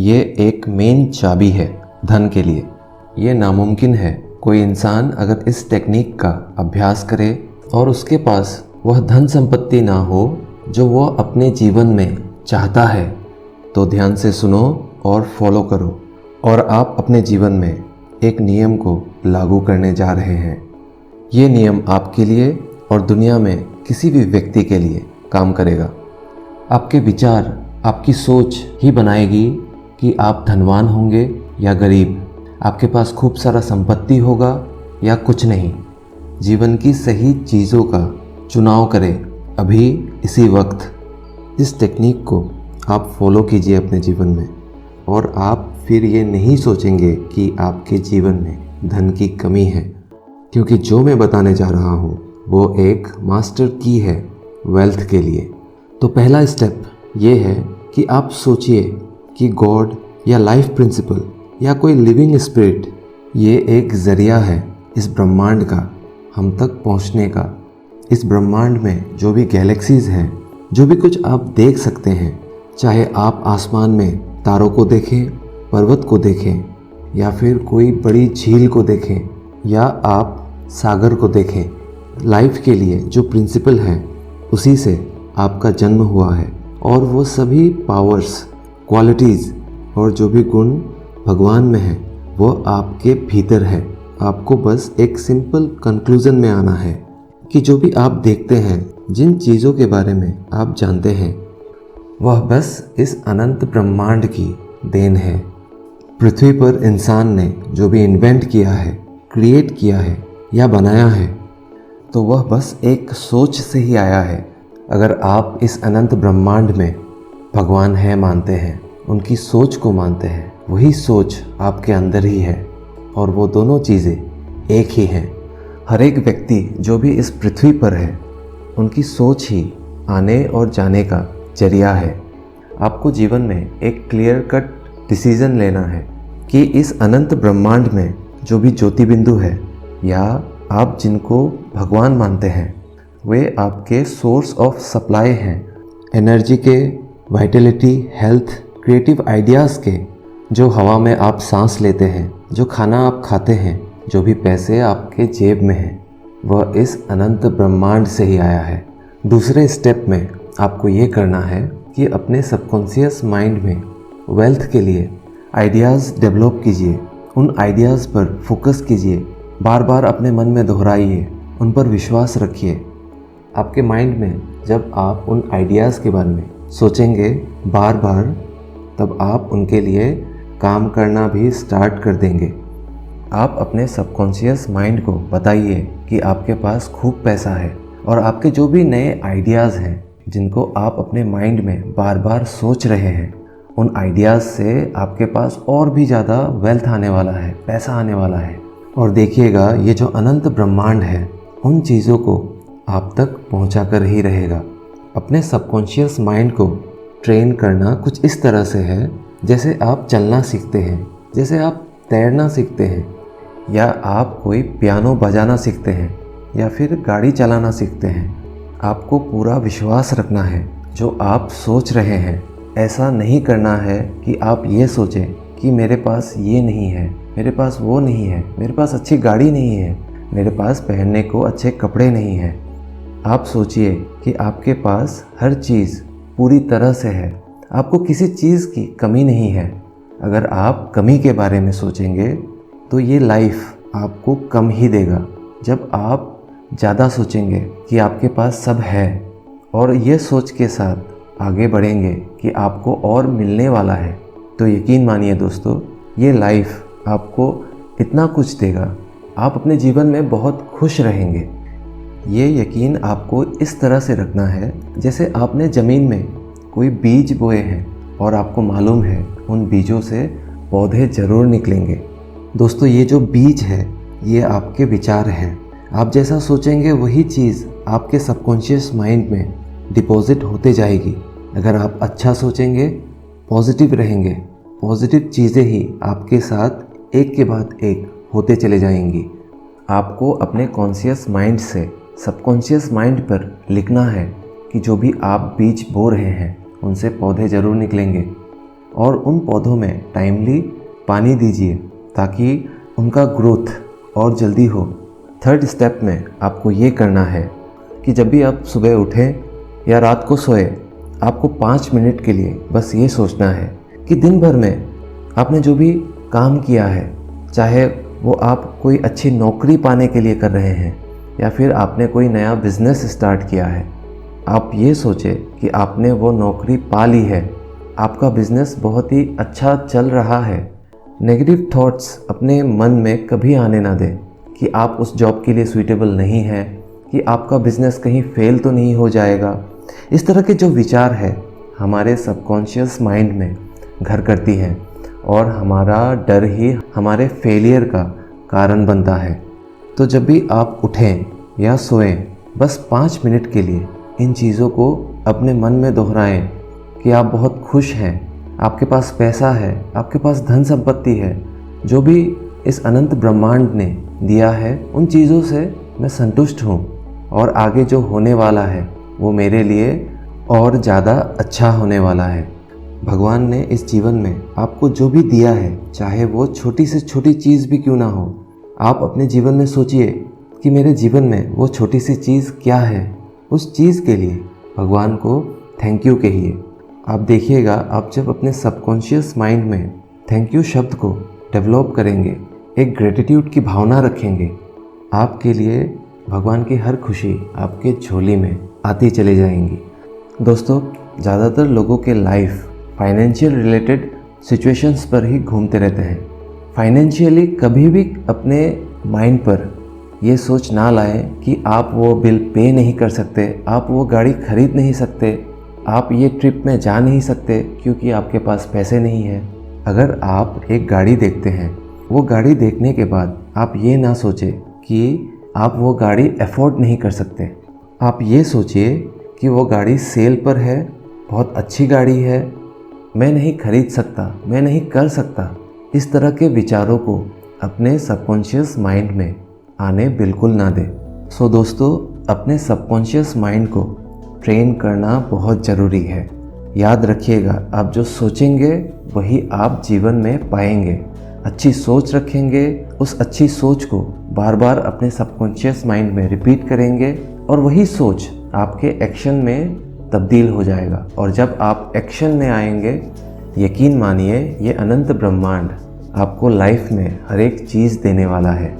ये एक मेन चाबी है धन के लिए। ये नामुमकिन है कोई इंसान अगर इस टेक्निक का अभ्यास करे और उसके पास वह धन संपत्ति ना हो जो वह अपने जीवन में चाहता है। तो ध्यान से सुनो और फॉलो करो और आप अपने जीवन में एक नियम को लागू करने जा रहे हैं। ये नियम आपके लिए और दुनिया में किसी भी व्यक्ति के लिए काम करेगा। आपके विचार, आपकी सोच ही बनाएगी कि आप धनवान होंगे या गरीब, आपके पास खूब सारा संपत्ति होगा या कुछ नहीं। जीवन की सही चीज़ों का चुनाव करें अभी इसी वक्त। इस टेक्निक को आप फॉलो कीजिए अपने जीवन में और आप फिर ये नहीं सोचेंगे कि आपके जीवन में धन की कमी है, क्योंकि जो मैं बताने जा रहा हूँ वो एक मास्टर की है वेल्थ के लिए। तो पहला स्टेप ये है कि आप सोचिए कि गॉड या लाइफ प्रिंसिपल या कोई लिविंग स्पिरिट ये एक ज़रिया है इस ब्रह्मांड का हम तक पहुंचने का। इस ब्रह्मांड में जो भी गैलेक्सीज़ हैं, जो भी कुछ आप देख सकते हैं, चाहे आप आसमान में तारों को देखें, पर्वत को देखें, या फिर कोई बड़ी झील को देखें, या आप सागर को देखें, लाइफ के लिए जो प्रिंसिपल है उसी से आपका जन्म हुआ है। और वो सभी पावर्स, क्वालिटीज़ और जो भी गुण भगवान में है वो आपके भीतर है। आपको बस एक सिंपल कंक्लूज़न में आना है कि जो भी आप देखते हैं, जिन चीज़ों के बारे में आप जानते हैं, वह बस इस अनंत ब्रह्मांड की देन है। पृथ्वी पर इंसान ने जो भी इन्वेंट किया है, क्रिएट किया है या बनाया है, तो वह बस एक सोच से ही आया है। अगर आप इस अनंत ब्रह्मांड में भगवान है मानते हैं, उनकी सोच को मानते हैं, वही सोच आपके अंदर ही है और वो दोनों चीज़ें एक ही हैं। हर एक व्यक्ति जो भी इस पृथ्वी पर है, उनकी सोच ही आने और जाने का जरिया है। आपको जीवन में एक क्लियर कट डिसीज़न लेना है कि इस अनंत ब्रह्मांड में जो भी ज्योति बिंदु है या आप जिनको भगवान मानते हैं, वे आपके सोर्स ऑफ सप्लाई हैं। एनर्जी के, वाइटलिटी, हेल्थ, क्रिएटिव आइडियाज़ के, जो हवा में आप सांस लेते हैं, जो खाना आप खाते हैं, जो भी पैसे आपके जेब में हैं, वह इस अनंत ब्रह्मांड से ही आया है। दूसरे स्टेप में आपको ये करना है कि अपने सबकॉन्शियस माइंड में वेल्थ के लिए आइडियाज़ डेवलप कीजिए। उन आइडियाज़ पर फोकस कीजिए, बार बार अपने मन में दोहराइए, उन पर विश्वास रखिए। आपके माइंड में जब आप उन आइडियाज़ के बारे में सोचेंगे बार बार, तब आप उनके लिए काम करना भी स्टार्ट कर देंगे। आप अपने सबकॉन्शियस माइंड को बताइए कि आपके पास खूब पैसा है और आपके जो भी नए आइडियाज़ हैं, जिनको आप अपने माइंड में बार बार सोच रहे हैं, उन आइडियाज़ से आपके पास और भी ज़्यादा वेल्थ आने वाला है, पैसा आने वाला है। और देखिएगा, ये जो अनंत ब्रह्मांड है उन चीज़ों को आप तक पहुंचा कर ही रहेगा। अपने सबकॉन्शियस माइंड को ट्रेन करना कुछ इस तरह से है जैसे आप चलना सीखते हैं, जैसे आप तैरना सीखते हैं, या आप कोई पियानो बजाना सीखते हैं, या फिर गाड़ी चलाना सीखते हैं। आपको पूरा विश्वास रखना है जो आप सोच रहे हैं। ऐसा नहीं करना है कि आप ये सोचें कि मेरे पास ये नहीं है, मेरे पास वो नहीं है, मेरे पास अच्छी गाड़ी नहीं है, मेरे पास पहनने को अच्छे कपड़े नहीं हैं। आप सोचिए कि आपके पास हर चीज़ पूरी तरह से है, आपको किसी चीज़ की कमी नहीं है। अगर आप कमी के बारे में सोचेंगे तो ये लाइफ आपको कम ही देगा। जब आप ज़्यादा सोचेंगे कि आपके पास सब है और ये सोच के साथ आगे बढ़ेंगे कि आपको और मिलने वाला है, तो यकीन मानिए दोस्तों, ये लाइफ आपको इतना कुछ देगा, आप अपने जीवन में बहुत खुश रहेंगे। ये यकीन आपको इस तरह से रखना है जैसे आपने ज़मीन में कोई बीज बोए हैं और आपको मालूम है उन बीजों से पौधे ज़रूर निकलेंगे। दोस्तों, ये जो बीज है ये आपके विचार हैं। आप जैसा सोचेंगे वही चीज़ आपके सबकॉन्शियस माइंड में डिपॉजिट होते जाएगी। अगर आप अच्छा सोचेंगे, पॉजिटिव रहेंगे, पॉजिटिव चीज़ें ही आपके साथ एक के बाद एक होते चले जाएंगी। आपको अपने कॉन्शियस माइंड से सबकॉन्शियस माइंड पर लिखना है कि जो भी आप बीज बो रहे हैं उनसे पौधे ज़रूर निकलेंगे। और उन पौधों में टाइमली पानी दीजिए ताकि उनका ग्रोथ और जल्दी हो। थर्ड स्टेप में आपको ये करना है कि जब भी आप सुबह उठें या रात को सोए, आपको 5 मिनट के लिए बस ये सोचना है कि दिन भर में आपने जो भी काम किया है, चाहे वो आप कोई अच्छी नौकरी पाने के लिए कर रहे हैं या फिर आपने कोई नया बिजनेस स्टार्ट किया है, आप ये सोचें कि आपने वो नौकरी पा ली है, आपका बिजनेस बहुत ही अच्छा चल रहा है। नेगेटिव थॉट्स अपने मन में कभी आने ना दें कि आप उस जॉब के लिए सूटेबल नहीं हैं, कि आपका बिजनेस कहीं फेल तो नहीं हो जाएगा। इस तरह के जो विचार है हमारे सबकॉन्शियस माइंड में घर करती हैं और हमारा डर ही हमारे फेलियर का कारण बनता है। तो जब भी आप उठें या सोएं, बस 5 मिनट के लिए इन चीज़ों को अपने मन में दोहराएं कि आप बहुत खुश हैं, आपके पास पैसा है, आपके पास धन संपत्ति है, जो भी इस अनंत ब्रह्मांड ने दिया है उन चीज़ों से मैं संतुष्ट हूँ और आगे जो होने वाला है वो मेरे लिए और ज़्यादा अच्छा होने वाला है। भगवान ने इस जीवन में आपको जो भी दिया है, चाहे वो छोटी से छोटी चीज़ भी क्यों ना हो, आप अपने जीवन में सोचिए कि मेरे जीवन में वो छोटी सी चीज़ क्या है। उस चीज़ के लिए भगवान को थैंक यू कहिए। आप देखिएगा, आप जब अपने सबकॉन्शियस माइंड में थैंक यू शब्द को डेवलप करेंगे, एक ग्रेटिट्यूड की भावना रखेंगे, आपके लिए भगवान की हर खुशी आपके झोली में आती चली जाएंगी। दोस्तों, ज़्यादातर लोगों के लाइफ फाइनेंशियल रिलेटेड सिचुएशंस पर ही घूमते रहते हैं। फाइनेंशियली कभी भी अपने माइंड पर ये सोच ना लाएं कि आप वो बिल पे नहीं कर सकते, आप वो गाड़ी खरीद नहीं सकते, आप ये ट्रिप में जा नहीं सकते क्योंकि आपके पास पैसे नहीं हैं। अगर आप एक गाड़ी देखते हैं, वो गाड़ी देखने के बाद आप ये ना सोचें कि आप वो गाड़ी अफोर्ड नहीं कर सकते। आप ये सोचिए कि वो गाड़ी सेल पर है, बहुत अच्छी गाड़ी है, मैं नहीं खरीद सकता, मैं नहीं कर सकता। इस तरह के विचारों को अपने सबकॉन्शियस माइंड में आने बिल्कुल ना दें। सो दोस्तों, अपने सबकॉन्शियस माइंड को ट्रेन करना बहुत ज़रूरी है। याद रखिएगा, आप जो सोचेंगे वही आप जीवन में पाएंगे। अच्छी सोच रखेंगे, उस अच्छी सोच को बार बार अपने सबकॉन्शियस माइंड में रिपीट करेंगे और वही सोच आपके एक्शन में तब्दील हो जाएगा। और जब आप एक्शन में आएंगे, यकीन मानिए ये अनंत ब्रह्मांड आपको लाइफ में हर एक चीज़ देने वाला है।